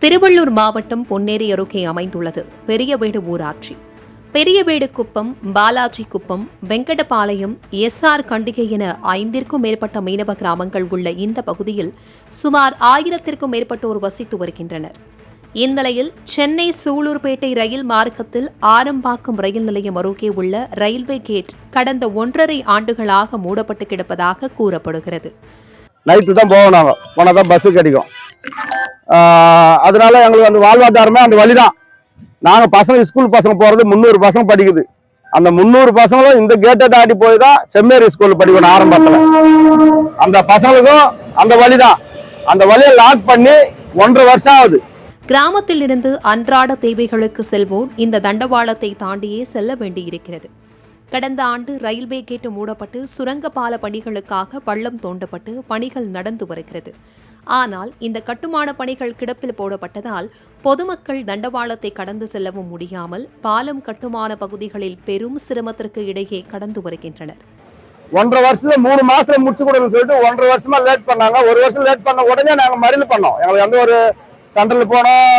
திருவள்ளூர் மாவட்டம் பொன்னேரி அருகே அமைந்துள்ளது பெரியவேடு ஊராட்சி. பெரியவேடு குப்பம், பாலாஜி குப்பம், வெங்கடபாளையம், எஸ்ஆர் கண்டிகை என 5ற்கும் மேற்பட்ட மீனவ கிராமங்கள் உள்ள இந்த பகுதியில் சுமார் 1000ற்கும் மேற்பட்டோர் வசித்து வருகின்றனர். இந்நிலையில் சென்னை சூலூர்பேட்டை ரயில் மார்க்கத்தில் ஆரம்பாக்கம் ரயில் நிலையம் அருகே உள்ள ரயில்வே கேட் கடந்த 1.5 ஆண்டுகளாக மூடப்பட்டு கிடப்பதாக கூறப்படுகிறது. நைட்டு தான் போவோம், போனாதான் பஸ் கிடைக்கும். அதனால எங்களுக்கு அந்த வாழ்வாதாரமே அந்த வழிதான். நாங்கள் பசங்க ஸ்கூல் பசங்க போறது 300 பசங்க படிக்குது. அந்த 300 பசங்களும் இந்த கேட்டை தாண்டி போய் தான் செம்மேரி ஸ்கூல் படிக்கணும் ஆரம்பத்தில். அந்த பசங்களுக்கும் அந்த வழிதான். அந்த வழியை லாக் பண்ணி 1.5 வருஷம் ஆகுது. கிராமத்தில் இருந்து அன்றாட தேவைகளுக்கு செல்வோர் இந்த தண்டவாளத்தை தாண்டியே செல்ல வேண்டியிருக்கிறது. கடந்த ஆண்டு ரயில்வே கேட்டு மூடப்பட்டு சுரங்கப்பால பணிகளுக்காக பள்ளம் தோண்டப்பட்டு பணிகள் நடந்து வருகிறது. ஆனால் இந்த கட்டுமான பணிகள் கிடப்பில் போடப்பட்டதால் பொதுமக்கள் தண்டவாளத்தை கடந்து செல்லவும் முடியாமல் பாலம் கட்டுமான பகுதிகளில் பெரும் சிரமத்திற்கு இடையே கடந்து வருகின்றனர். 1.5 வருஷத்துல 3 மாசத்துல முடிச்சு கொடுன்னு சொல்லிட்டு 1.5 வருஷமா லேட் பண்ணாங்க. 1 வருஷம் லேட் பண்ண உடனே நாங்கள் மறியல் பண்ணோம். எங்களுக்கு எந்த ஒரு சென்ட்ரல் போனோம்,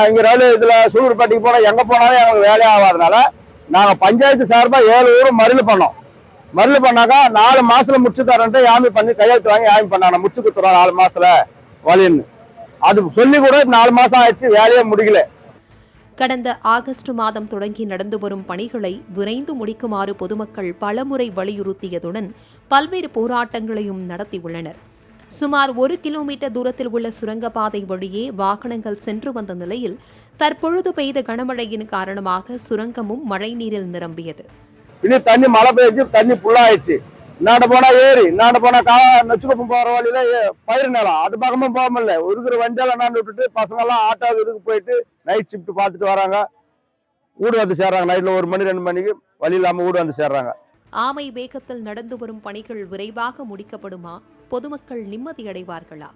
இங்க ரயில் இதுல சூலூர்பேட்டைக்கு போனோம், எங்க போனாலும் எங்களுக்கு வேலையே ஆகாதனால நாங்கள் பஞ்சாயத்து சார்பா 7 ஊரும் மறியல் பண்ணோம். மறியல் பண்ணாக்கா 4 மாசத்துல முடிச்சு தரேன்ட்டு யாமி பண்ணி கையெழுத்து வாங்கி யாமி பண்ணாங்க. முடிச்சு கொடுத்துறோம் 4 மாசத்துல வழின்னு. அது சொல்லி கூட 4 மாசம் ஆயிடுச்சு, வேலையே முடியல. கடந்த ஆகஸ்ட் மாதம் தொடங்கி நடந்து வரும் பணிகளை விரைந்து முடிக்குமாறு பொதுமக்கள் பலமுறை வலியுறுத்தியதுடன் பல்வேறு போராட்டங்களையும் நடத்தியுள்ளனர். சுமார் 1 கிலோமீட்டர் தூரத்தில் உள்ள சுரங்கப்பாதை வழியே வாகனங்கள் சென்று வந்த நிலையில் தற்பொழுது பெய்த கனமழையின் காரணமாக சுரங்கமும் மழை நீரில் நிரம்பியது. இனி தண்ணி மழை பெய்ஞ்சு தண்ணி ஃபுல்லாயிடுச்சு. இன்னாண்ட போனா ஏரி, இன்னாண்ட போனா நச்சுக்குப்பம் போற வழியில பயிர் நிலம், அது பக்கமும் போக முடியல. இருக்கிற வண்டியெல்லாம் நான் விட்டுட்டு பசங்க எல்லாம் ஆட்டோ இதுக்கு போயிட்டு நைட் ஷிஃப்ட் பார்த்துட்டு வராங்க. வீடு வந்து சேர்றாங்க. நைட்ல 1 மணி 2 மணிக்கு வழி இல்லாம வீடு வந்து சேர்றாங்க. ஆமை வேகத்தில் நடந்து வரும் பணிகள் விரைவாக முடிக்கப்படுமா? பொதுமக்கள் நிம்மதியடைவார்களா?